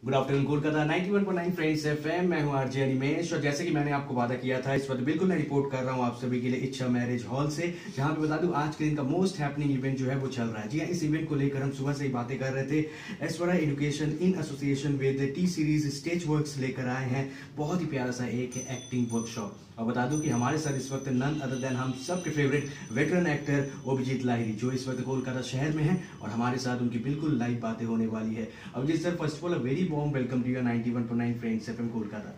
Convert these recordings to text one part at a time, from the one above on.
Good afternoon Kolkata 91.9 friends FM. मैं हूं RJ Animesh और जैसे कि मैंने आपको वादा किया था इस वक्त बिल्कुल मैं रिपोर्ट कर रहा हूं आप सभी के लिए इच्छा मैरिज हॉल से, जहां पे बता दूं आज के दिन का मोस्ट हैपनिंग इवेंट जो है वो चल रहा है। जी हां, इस इवेंट को लेकर हम सुबह से ही बातें कर रहे थे। Aishwarya education in association with T series stage works लेकर आए हैं बहुत ही प्यारा सा एक एक्टिंग वर्कशॉप। और बता दूं कि हमारे साथ इस वक्त नन अदर देन हम सबके favourite veteran actor Abhijit Lahiri जो इस वक्त कोलकाता शहर में हैं और हमारे साथ उनकी बिल्कुल लाइव बातें होने वाली है। Abhijit sir, first of all a very warm welcome to your 91.9 friends FM Kolkata.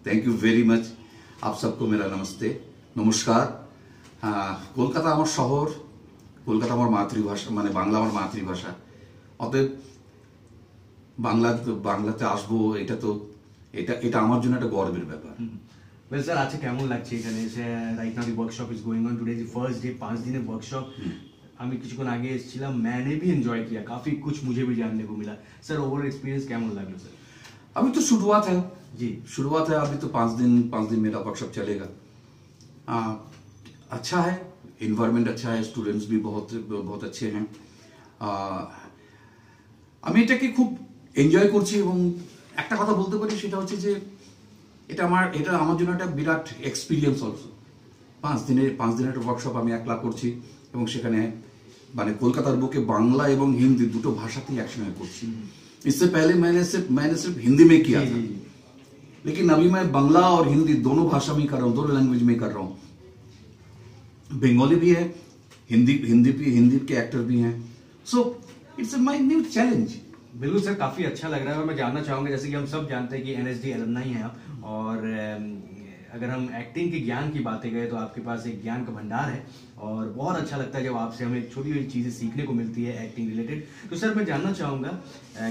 Thank you very much. आप सबको मेरा नमस्ते नमस्कार। কলকাতা আমার শহর, কলকাতা আমার মাতৃভাষা, মানে বাংলা আমার মাতৃভাষা। অতএব বাংলাতে আসবো, এটা আমার জন্য একটা গর্বের ব্যাপার। वेल सर, आज কেমন লাগছে এখানে এসে? Right now the workshop is going on, today is first day, 5 দিনের ওয়ার্কশপ। আমি কিছুক্ষণ আগে এসেছিলাম, मैंने भी एंजॉय किया, काफी कुछ मुझे भी जानने को मिला। सर ओवरऑल एक्सपीरियंस केमन লাগলো सर? अभी तो शुरुआत है जी, शुरुआत है। अभी तो 5 दिन मेरा वर्कशॉप चलेगा। अच्छा है, एनवायरनमेंट अच्छा है, स्टूडेंट्स भी बहुत अच्छे हैं। আমি এটাকে খুব এনজয় করছি এবং একটা কথা বলতে পারি, সেটা হচ্ছে যে এটা আমার জন্য একটা বিরাট এক্সপিরিয়েন্স অলসো। 5 দিনের একটা ওয়ার্কশপ আমি একলা করছি এবং সেখানে মানে কলকাতার বুকে বাংলা এবং হিন্দি দুটো ভাষাতেই একসঙ্গে করছি। इससे पहले मैंने सिर्फ हिंदी में किया था, लेकिन अभी मैं बांग्ला और हिंदी दोनों भाषा में कर रहा हूँ, दोनों लैंग्वेज में कर रहा हूँ। बंगाली भी है, हिंदी के एक्टर भी हैं। So it's my new challenge. बिल्कुल सर, काफी अच्छा लग रहा है। और मैं जानना चाहूंगा, जैसे कि हम सब जानते हैं कि एनएसडी एलुमनाई हैं आप, और अगर हम एक्टिंग के ज्ञान की बातें करें तो आपके पास एक ज्ञान का भंडार है और बहुत अच्छा लगता है जब आपसे हमें छोटी छोटी चीजें सीखने को मिलती है एक्टिंग रिलेटेड। तो सर मैं जानना चाहूंगा,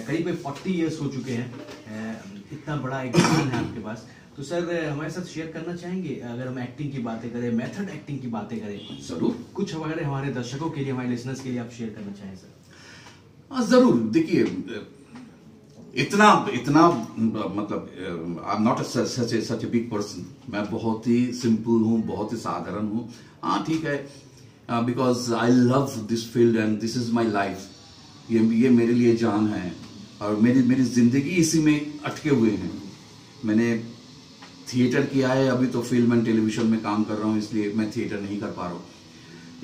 करीब 40 इयर्स हो चुके हैं, इतना बड़ा एक ज्ञान है आपके पास, तो सर हमारे साथ शेयर करना चाहेंगे? अगर हम एक्टिंग की बातें करें, मेथड एक्टिंग की बातें करें, जरूर कुछ अगर हमारे दर्शकों के लिए, हमारे लिसनर्स के लिए आप शेयर करना चाहें सर? जरूर। देखिए, इतना मतलब आई am not such a big person. मैं बहुत ही सिंपल हूँ, बहुत ही साधारण हूँ। हाँ ठीक है, because I love this field and this is my life. ये मेरे लिए जान है और मेरी जिंदगी इसी में अटके हुए हैं। मैंने थिएटर किया है, अभी तो फिल्म एंड टेलीविजन में काम कर रहा हूँ, इसलिए मैं थिएटर नहीं कर पा रहा हूँ।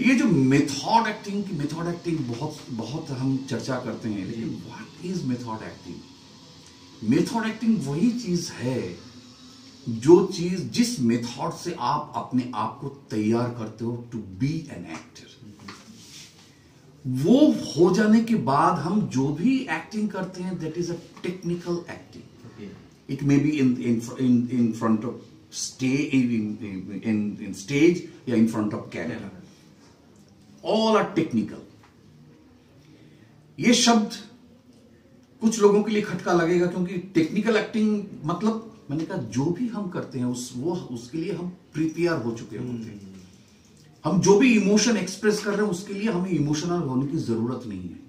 ये जो मेथड एक्टिंग बहुत हम चर्चा करते हैं, लेकिन what is method acting? Method acting वही चीज है जिस मेथड से आप अपने आप को तैयार करते हो टू बी एन एक्टर। वो हो जाने के बाद हम जो भी एक्टिंग करते हैं, that is a technical acting. It may be in front of in stage या in front of camera, all are technical. ये शब्द कुछ लोगों के लिए खटका लगेगा, क्योंकि टेक्निकल एक्टिंग मतलब, मैंने कहा जो भी हम करते हैं उसके लिए हम प्रिपेयर हो चुके होते हैं। हम जो भी इमोशन एक्सप्रेस कर रहे हैं उसके लिए हमें इमोशनल होने की जरूरत नहीं है।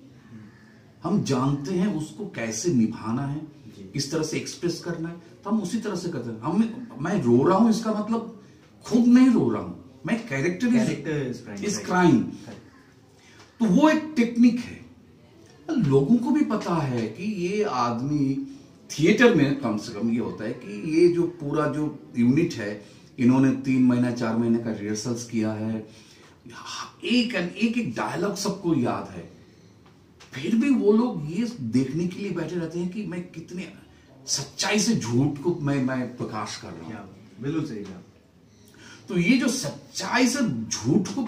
हम जानते हैं उसको कैसे निभाना है, किस तरह से एक्सप्रेस करना है, तो हम उसी तरह से करते हैं। मैं रो रहा हूं, इसका मतलब खुद नहीं रो रहा हूं, मैं कैरेक्टर इज क्राइंग। तो वो एक टेक्निक है। लोगों को भी पता है कि ये आदमी थिएटर में कम से कम ये होता है कि ये जो पूरा जो यूनिट है, इन्होंने 3 महीना 4 महीने का रिहर्सल्स किया है, एक डायलॉग सबको याद है। फिर भी वो लोग ये देखने के लिए बैठे रहते हैं कि मैं कितने सच्चाई से झूठ को मैं प्रकाश कर रहा हूं। बिल्कुल सही कहा। तो ये जो सच्चाई से झूठ को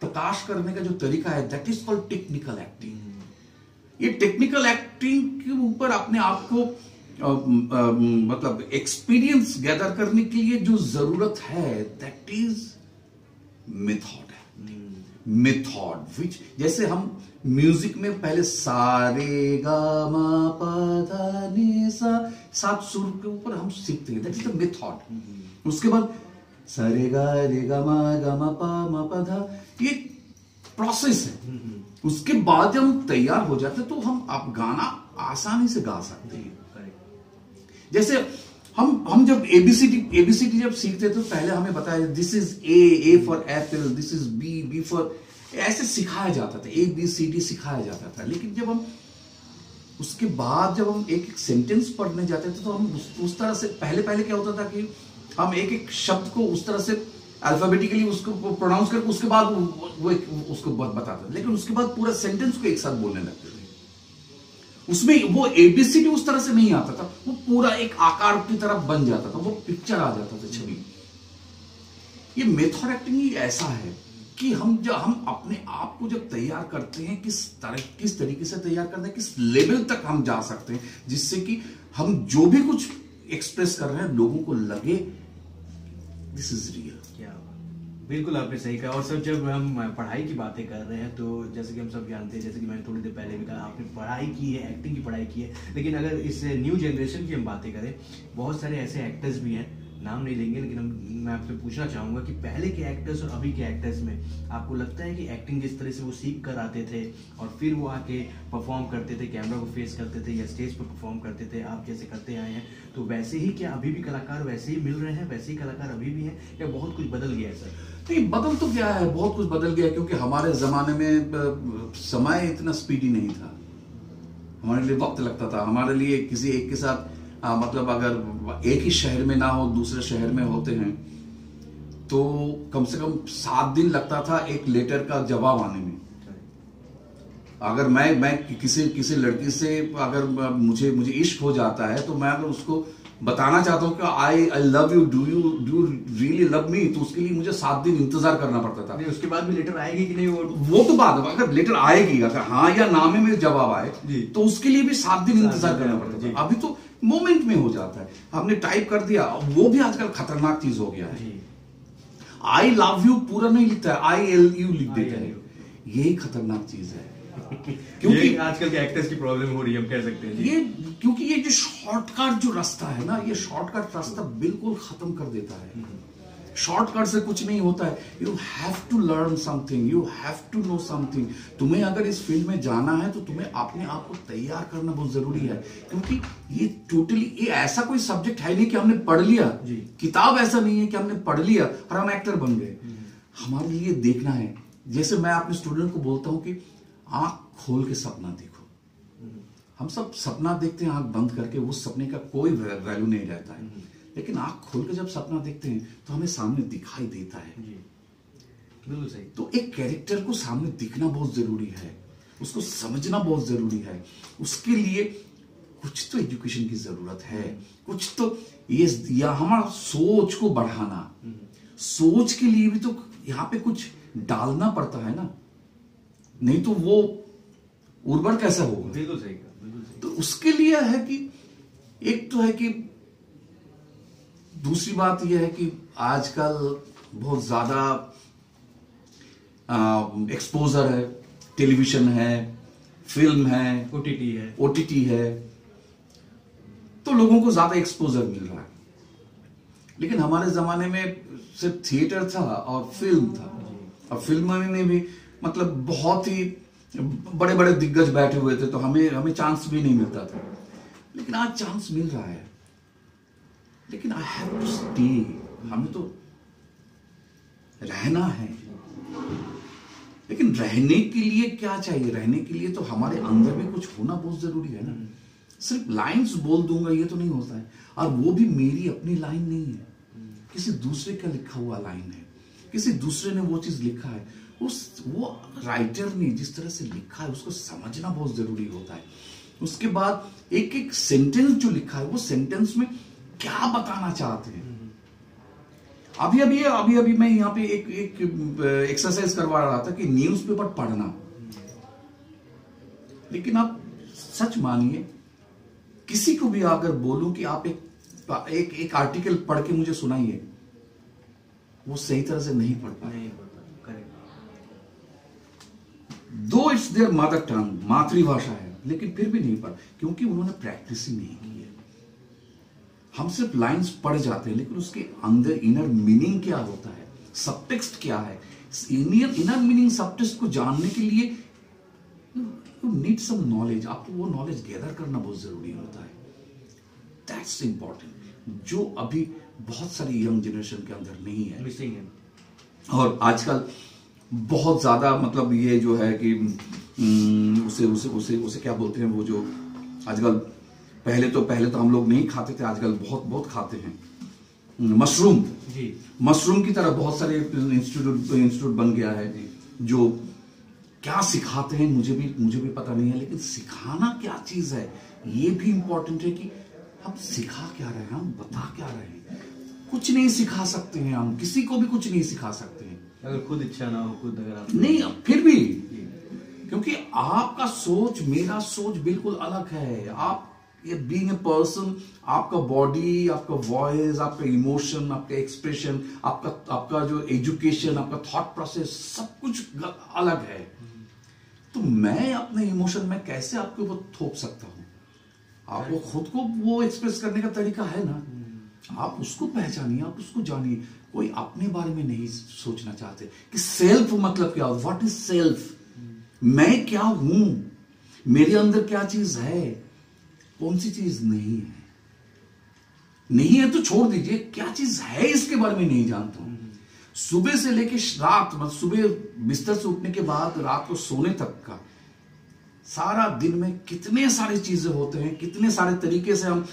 प्रकाश करने का जो तरीका है, that is called technical acting. ये टेक्निकल एक्टिंग के ऊपर अपने आप को मतलब एक्सपीरियंस गैदर करने के लिए जो जरूरत है, that is method acting. Method which, जैसे हम म्यूजिक में पहले सारे गा मा पा धा नि सा, 7 सुर के ऊपर हम सीखते हैं, दैट इज द मेथड। उसके बाद सारे गा रे गा मा पा धा, ये प्रोसेस है। उसके बाद जब हम तैयार हो जाते हैं तो हम आप गाना आसानी से गा सकते हैं। जैसे हम जब एबीसीडी जब सीखते तो पहले हमें बताया this is A for apple, this is B for, ऐसे सिखाया जाता था, ABCD सिखाया जाता था। लेकिन जब हम उसके बाद जब हम एक एक सेंटेंस पढ़ने जाते थे तो हम उस तरह से पहले क्या होता था कि हम एक एक शब्द को उस तरह से अल्फाबेटिकली उसको प्रोनाउंस करके उसके बाद वो उसको बताते थे, लेकिन उसके बाद पूरा सेंटेंस को एक साथ बोलने लगते थे। उसमें वो एबीसीडी उस तरह से नहीं आता था, वो पूरा एक आकार की तरह बन जाता था, वो पिक्चर आ जाता था, छवि। ये मेथड एक्टिंग ही ऐसा है कि हम अपने आप को जब तैयार करते हैं किस तरीके से तैयार करते हैं, किस लेवल तक हम जा सकते हैं, जिससे कि हम जो भी कुछ एक्सप्रेस कर रहे हैं लोगों को लगे दिस इज रियल। क्या बिल्कुल आपने सही कहा। और सब जब हम पढ़ाई की बातें कर रहे हैं तो जैसे कि हम सब जानते हैं, जैसे कि मैंने थोड़ी देर पहले भी कहा, आपने पढ़ाई की है, एक्टिंग की पढ़ाई की है, लेकिन अगर इस न्यू जनरेशन की हम बातें करें, बहुत सारे ऐसे एक्टर्स भी हैं, नाम नहीं लेंगे, लेकिन मैं आपसे पूछना चाहूंगा कि पहले के एक्टर्स और अभी के एक्टर्स में आपको लगता है कि एक्टिंग जिस तरह से वो सीख कर आते थे और फिर वो आके परफॉर्म करते थे, कैमरा को फेस करते थे या स्टेज पर परफॉर्म करते थे, आप जैसे करते आए हैं, तो वैसे ही क्या अभी भी कलाकार वैसे ही मिल रहे हैं, वैसे ही कलाकार अभी भी हैं, या बहुत कुछ बदल गया है सर? नहीं, बदल तो क्या है, बहुत कुछ बदल गया, क्योंकि हमारे जमाने में समय इतना स्पीडी नहीं था, हमारे लिए वक्त लगता था। हमारे लिए किसी एक के साथ मतलब अगर एक ही शहर में ना हो, दूसरे शहर में होते हैं तो कम से कम 7 दिन लगता था एक लेटर का जवाब आने में। अगर मैं किसी लड़की से अगर मुझे इश्क हो जाता है तो मैं अगर उसको बताना चाहता हूँ कि I love you, do you really love me, तो उसके लिए मुझे 7 दिन इंतजार करना पड़ता था। नहीं, उसके बाद भी लेटर आएगी कि नहीं वो तो बात, अगर लेटर आएगी, अगर हाँ या ना में जवाब आए तो उसके लिए भी 7 दिन इंतजार करना पड़ता था। अभी तो मोमेंट में हो जाता है, हमने टाइप कर दिया, वो भी आजकल खतरनाक चीज हो गया है। आई लव यू पूरा नहीं लिखता है, आई एल यू लिख देते हैं, यही खतरनाक चीज है। क्योंकि आजकल के एक्टर्स की प्रॉब्लम हो रही है, हम कह सकते हैं ये, क्योंकि ये जो शॉर्टकट जो रास्ता है ना, ये शॉर्टकट रास्ता बिल्कुल खत्म कर देता है। शॉर्टकट से कुछ नहीं होता है, you have to learn something, you have to know something. तुम्हें अगर इस फील्ड में जाना है तो तुम्हें अपने आप को तैयार करना बहुत जरूरी है, क्योंकि ये ऐसा कोई सब्जेक्ट है नहीं कि हमने पढ़ लिया, किताब ऐसा नहीं है कि हमने पढ़ लिया और हम एक्टर बन गए। हमारे लिए देखना है, जैसे मैं अपने स्टूडेंट को बोलता हूं कि आंख खोल के सपना देखो। हम सब सपना देखते हैं आंख बंद करके, उस सपने का कोई वैल्यू नहीं रहता है, लेकिन आंख खोल के जब सपना देखते हैं तो हमें सामने दिखाई देता है। बिल्कुल सही। तो एक कैरेक्टर को सामने दिखना बहुत जरूरी है, उसको समझना बहुत जरूरी है। उसके लिए कुछ तो एजुकेशन की जरूरत है, कुछ तो ये या हमारा सोच को बढ़ाना, सोच के लिए भी तो यहाँ पे कुछ डालना पड़ता है ना, नहीं तो वो उर्वर कैसा होगा। बिल्कुल सही कहा, बिल्कुल सही। तो उसके लिए है कि एक तो है कि दूसरी बात यह है कि आजकल बहुत ज्यादा एक्सपोजर है, टेलीविजन है, फिल्म है, ओटीटी है, तो लोगों को ज्यादा एक्सपोजर मिल रहा है। लेकिन हमारे जमाने में सिर्फ थिएटर था और फिल्म था, और फिल्म में भी मतलब बहुत ही बड़े बड़े दिग्गज बैठे हुए थे, तो हमें चांस भी नहीं मिलता था। लेकिन आज चांस मिल रहा है, लेकिन आई हैव टू स्टे, हमें तो रहना है। लेकिन रहने के लिए क्या चाहिए? रहने के लिए तो हमारे अंदर भी कुछ होना बहुत जरूरी है ना। सिर्फ लाइंस बोल दूंगा ये तो नहीं होता है, और वो भी मेरी अपनी लाइन नहीं है, किसी दूसरे का लिखा हुआ लाइन है, किसी दूसरे ने वो चीज लिखा है, वो राइटर ने जिस तरह से लिखा है उसको समझना बहुत जरूरी होता है। उसके बाद एक एक सेंटेंस जो लिखा है, वो सेंटेंस में क्या बताना चाहते हैं। अभी मैं यहाँ पे एक एक्सरसाइज करवा रहा था कि न्यूज़पेपर पढ़ना, लेकिन आप सच मानिए, किसी को भी अगर बोलूं कि आप एक आर्टिकल पढ़ के मुझे सुनाइए, वो सही तरह से नहीं पढ़ पाए। दो इट्स देयर मदर टंग, मातृभाषा है, लेकिन फिर भी नहीं पढ़, क्योंकि उन्होंने प्रैक्टिस ही नहीं की है। हम सिर्फ लाइंस पढ़ जाते हैं, लेकिन उसके अंदर इनर मीनिंग क्या होता है, सबटेक्स्ट क्या है, इनर मीनिंग सबटेक्स्ट को जानने के लिए यू नीड सम नॉलेज। आपको वो नॉलेज गैदर करना बहुत जरूरी होता है। दैट्स इंपॉर्टेंट, जो अभी बहुत सारी यंग जनरेशन के अंदर नहीं है, मिसिंग है। और आजकल बहुत ज्यादा मतलब ये जो है कि उसे क्या बोलते हैं, वो जो आजकल पहले तो हम लोग नहीं खाते थे, आजकल बहुत बहुत खाते हैं। मशरूम जी, मशरूम की तरह बहुत सारे इंस्टीट्यूट बन गया है जो क्या सिखाते हैं मुझे भी पता नहीं है, लेकिन सिखाना क्या चीज है ये भी इंपॉर्टेंट है कि हम सिखा क्या रहे हैं, हम बता क्या रहे हैं। कुछ नहीं सिखा सकते हैं हम, किसी को भी कुछ नहीं सिखा सकते हैं अगर खुद इच्छा ना हो, खुद अगर आप नहीं, फिर भी क्योंकि आपका सोच मेरा सोच बिल्कुल अलग है। आप ये बीइंग ए पर्सन, आपका बॉडी, आपका वॉइस, आपका इमोशन, आपका एक्सप्रेशन, आपका जो एजुकेशन, आपका थॉट प्रोसेस, सब कुछ अलग है। तो मैं अपने इमोशन में कैसे आपके ऊपर थोप सकता हूं? आपको खुद को वो एक्सप्रेस करने का तरीका है ना, आप उसको पहचानिए, आप उसको जानिए। कोई अपने बारे में नहीं सोचना चाहते कि सेल्फ मतलब क्या, व्हाट इज सेल्फ, मैं क्या हूं, मेरे अंदर क्या चीज है, कौन सी चीज नहीं है। नहीं है तो छोड़ दीजिए, क्या चीज है इसके बारे में नहीं जानता हूं। सुबह से लेके रात, मतलब सुबह बिस्तर से उठने के बाद रात को सोने तक का सारा दिन में कितने सारी चीजें होते हैं, कितने सारे तरीके से हम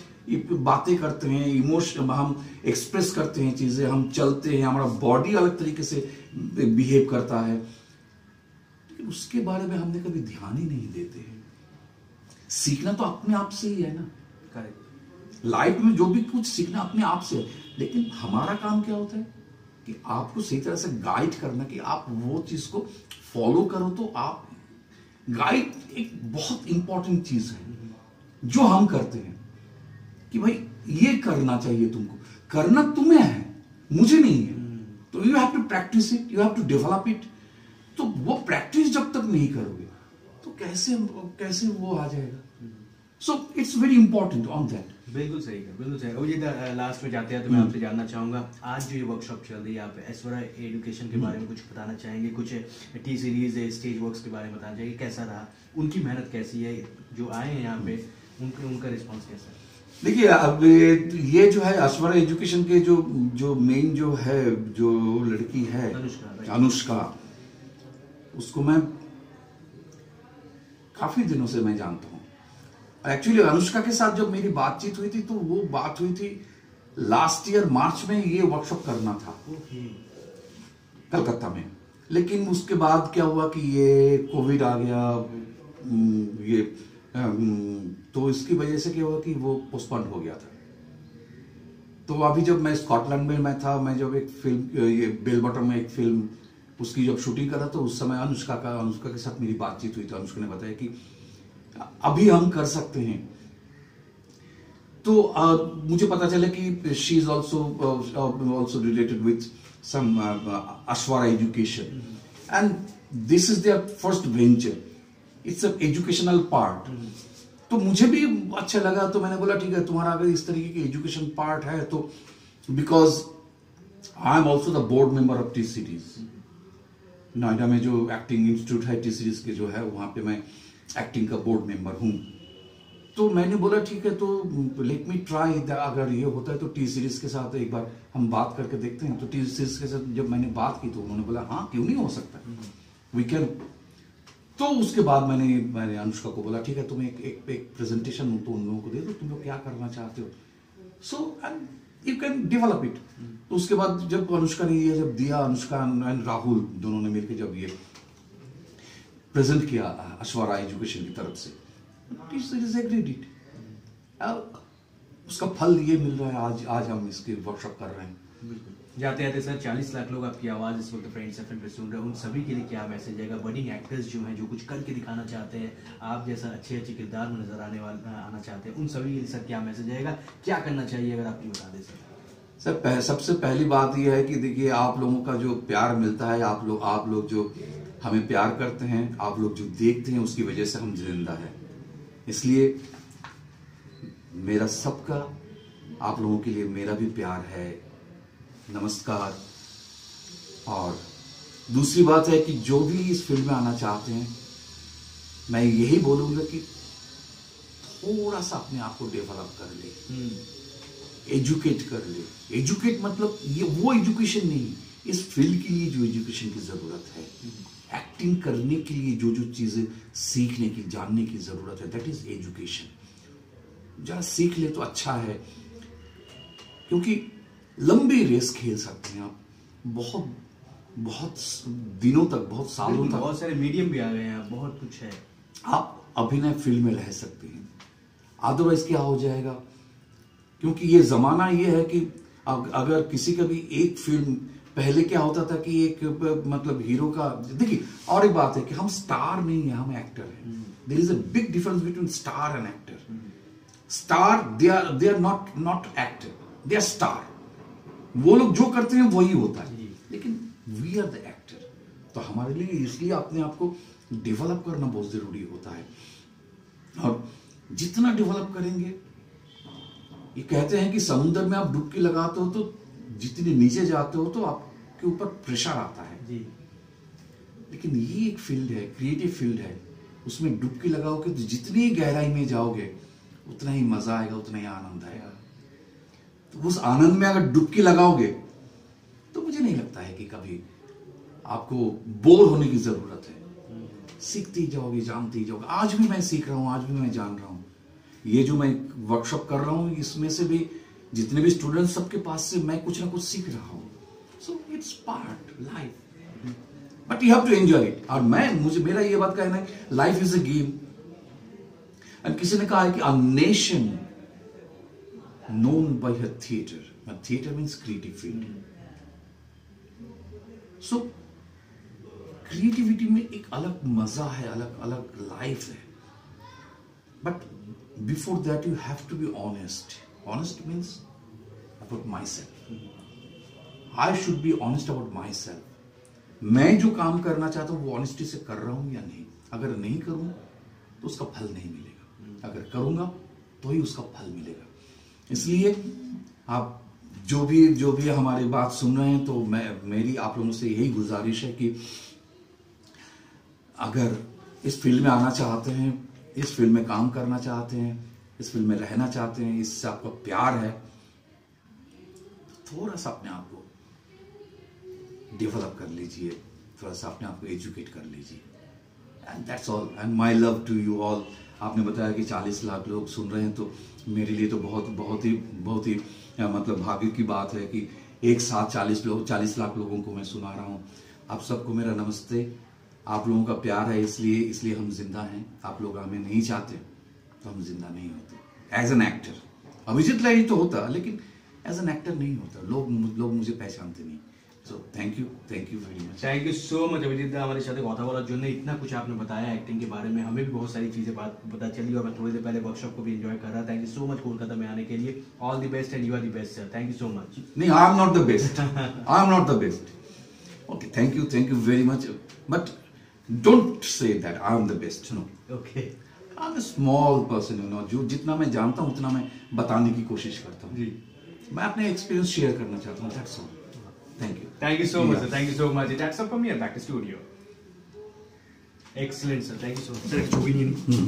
बातें करते हैं, इमोशन हम एक्सप्रेस करते हैं, चीजें हम चलते हैं, हमारा बॉडी अलग तरीके से बिहेव करता है, लेकिन उसके बारे में हमने कभी ध्यान ही नहीं देते हैं। सीखना तो अपने आप से ही है ना, करेक्ट। लाइफ में जो भी कुछ सीखना अपने आप से है, लेकिन हमारा काम क्या होता है कि आपको सही तरह से गाइड करना कि आप वो चीज को फॉलो करो। तो आप गाइड एक बहुत इंपॉर्टेंट चीज है जो हम करते हैं कि भाई ये करना चाहिए, तुमको करना तुम्हें है, मुझे नहीं है। तो you have to practise it, you have to develop it. तो वो प्रैक्टिस जब तक नहीं करोगे तो कैसे वो आ जाएगा। So it's very important on that. बिल्कुल सही है, बिल्कुल सही है। ये लास्ट में जाते हैं तो मैं आपसे जानना चाहूंगा, आज जो ये वर्कशॉप चल रही है, आप ऐश्वर्या एजुकेशन के बारे में कुछ बताना चाहेंगे? कुछ टी सीरीज स्टेज वर्क्स के बारे में बताना चाहिए, कैसा रहा, उनकी मेहनत कैसी है, जो आए हैं यहाँ पे उनका रिस्पॉन्स कैसा है? देखिए, अब ये जो है ऐश्वर्या एजुकेशन के जो मेन जो है, जो लड़की है अनुष्का, उसको मैं काफी दिनों से मैं जानता हूं। एक्चुअली अनुष्का के साथ जब मेरी बातचीत हुई थी तो वो बात हुई थी लास्ट ईयर मार्च में, ये वर्कशॉप करना था कलकत्ता में। लेकिन उसके बाद क्या हुआ कि ये कोविड आ गया, ये तो इसकी वजह से क्या हुआ कि वो पोस्टपोन हो गया था। तो अभी जब मैं स्कॉटलैंड में मैं था, मैं जब एक फिल्म, ये बेल बॉटम में एक फिल्म उसकी जब शूटिंग करा, तो उस समय अनुष्का के साथ मेरी बातचीत हुई। तो अनुष्का ने बताया कि अभी हम कर सकते हैं। तो मुझे पता चला कि she is also related with some Aishwarya education, and this is their first venture, it's a educational part. तो मुझे भी अच्छा लगा, तो मैंने बोला ठीक है, तुम्हारा अगर इस तरीके की एजुकेशन पार्ट है तो, because I am also the board member of T series. Noida में जो एक्टिंग इंस्टीट्यूट है टी सीरीज के जो है, वहां पे मैं एक्टिंग का बोर्ड मेंबर हूं। तो मैंने बोला ठीक है, तो लेट मी ट्राई, अगर ये होता है तो टी सीरीज के साथ एक बार हम बात करके देखते हैं। तो टी सीरीज के साथ जब मैंने बात की तो उन्होंने बोला हाँ, क्यों नहीं हो सकता, वी कैन। तो उसके बाद मैंने अनुष्का को बोला ठीक है, तुम एक प्रेजेंटेशन तो उन लोगों को दे दो, तुम लोग क्या करना चाहते हो, so you can develop it. तो उसके बाद जब अनुष्का ने ये जब दिया, अनुष्का एंड राहुल दोनों ने मिलकर जब ये प्रेजेंट किया ऐश्वर्या एजुकेशन की तरफ से, उसका फल ये मिल रहा है। आज हम इसकी वर्कशॉप कर रहे हैं। बिल्कुल। जाते जाते सर, 40 लाख लोग आपकी आवाज इस वक्त फ्रेंड्स एफएम पे सुन रहे हैं, उन सभी के लिए क्या मैसेज आएगा? बडिंग एक्टर्स जो हैं, जो कुछ करके दिखाना चाहते हैं, आप जैसा अच्छे किरदार में नजर आना चाहते हैं, उन सभी के लिए सर क्या मैसेज आएगा, क्या करना चाहिए, अगर आप ये बता दें सर। सबसे पहली बात यह है कि देखिए, आप लोगों का जो प्यार मिलता है, आप लोग जो हमें प्यार करते हैं, आप लोग जो देखते हैं, उसकी वजह से हम जिंदा हैं। इसलिए मेरा सबका आप लोगों के लिए मेरा भी प्यार है, नमस्कार। और दूसरी बात है कि जो भी इस फील्ड में आना चाहते हैं, मैं यही बोलूंगा कि थोड़ा सा अपने आप को डेवलप कर ले, एजुकेट कर ले। एजुकेट मतलब ये वो एजुकेशन नहीं, इस फील्ड के लिए जो एजुकेशन की जरूरत है, एक्टिंग करने के लिए जो चीजें सीखने की, जानने की जरूरत है, दैट इज एजुकेशन। जरा सीख ले तो अच्छा है, क्योंकि लंबी रेस खेल सकते हैं आप, बहुत बहुत दिनों तक, बहुत सालों तक। बहुत सारे मीडियम भी आ गए हैं, बहुत कुछ है। आप अभिनय फील्ड में रह सकते हैं, अदरवाइज क्या हो जाएगा, क्योंकि ये जमाना ये है कि अगर किसी का भी एक फिल्म, पहले क्या होता था कि एक मतलब हीरो का, देखिए और एक बात है कि हम स्टार नहीं है, हम एक्टर हैं। There is a big difference between star and actor. Star they are not actor, they are star. वो लोग जो करते हैं वही होता है, लेकिन वी आर द एक्टर। तो हमारे लिए इसलिए अपने आप को डेवलप करना बहुत जरूरी होता है, और जितना डेवलप करेंगे, ये कहते हैं कि समुद्र में आप डुबकी लगाते हो तो जितने नीचे जाते हो तो आपके ऊपर प्रेशर आता है जी। लेकिन ये एक फील्ड है, क्रिएटिव फील्ड है, उसमें डुबकी लगाओगे तो जितनी गहराई में जाओगे उतना ही मजा आएगा, उतना ही आनंद आएगा। तो उस आनंद में अगर डुबकी लगाओगे तो मुझे नहीं लगता है कि कभी आपको बोर होने की जरूरत है। सीखते ही जाओगे, जानते ही जाओगे। आज भी मैं सीख रहा हूं, आज भी मैं जान रहा हूं। ये जो मैं वर्कशॉप कर रहा हूं, इसमें से भी जितने भी स्टूडेंट्स, सबके पास से मैं कुछ ना कुछ सीख रहा हूं। So it's part life, but you have to enjoy it. और मेरा ये बात कहना है, life is a game. And किसी ने कहा है कि a nation known by her theatre, theatre means creative field. So creativity में एक अलग मजा है, अलग अलग लाइफ है, but before that you have to be honest. Honest means about my self. I should be honest about my self. मैं जो काम करना चाहता हूं वो ऑनेस्टी से कर रहा हूं या नहीं। अगर नहीं करूं तो उसका फल नहीं मिलेगा, अगर करूंगा तो ही उसका फल मिलेगा। इसलिए आप जो भी हमारी बात सुन रहे हैं, तो मेरी आप लोगों से यही गुजारिश है कि अगर इस फील्ड में आना चाहते हैं, इस फील्ड में काम करना चाहते हैं, इस फील्ड में रहना चाहते हैं, इससे आपका प्यार है, तो थोड़ा सा अपने आप को डेवलप कर लीजिए, थोड़ा सा अपने आप को एजुकेट कर लीजिए। And that's all, and my love to you all. आपने बताया कि 40 लाख लोग सुन रहे हैं, तो मेरे लिए तो बहुत ही मतलब भाग्य की बात है कि एक साथ 40 लाख लोगों को मैं सुना रहा हूँ। आप सबको मेरा नमस्ते। आप लोगों का प्यार है, इसलिए हम जिंदा हैं। आप लोग हमें नहीं चाहते तो हम जिंदा नहीं होते। एज एन एक्टर अभिजीत लाइरी तो होता, लेकिन एज एन एक्टर नहीं होता। लोग मुझे पहचानते नहीं। So thank you very much. Thank you so much Abhijit da, हमारे साथ কথা বলার জন্য। इतना कुछ आपने बताया एक्टिंग के बारे में, हमें भी बहुत सारी चीजें पता चली, और मैं थोड़ी देर पहले वर्कशॉप को भी एंजॉय कर रहा था। Thank you so much Kolkata में आने के लिए। All the best and you are the best sir. Thank you so much. नहीं, I am not the best. I am not the best. Okay, thank you very much, but don't say that I am the best. No, okay, I am a small person, you know. जो जितना मैं जानता हूं उतना मैं बताने की कोशिश करता हूं। जी, मैं अपने एक्सपीरियंस शेयर करना चाहता हूं। That's all. Thank you so much, sir. Thank you so much. That's all from here. Back to studio. Excellent, sir. Thank you so much. Sir, ছবি নিয়ে নিন।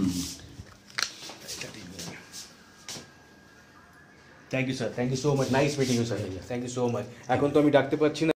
Thank you, sir. Thank you so much. Nice meeting you, sir. Thank you so much. এখন তো আমি ডাকতে পারছি না।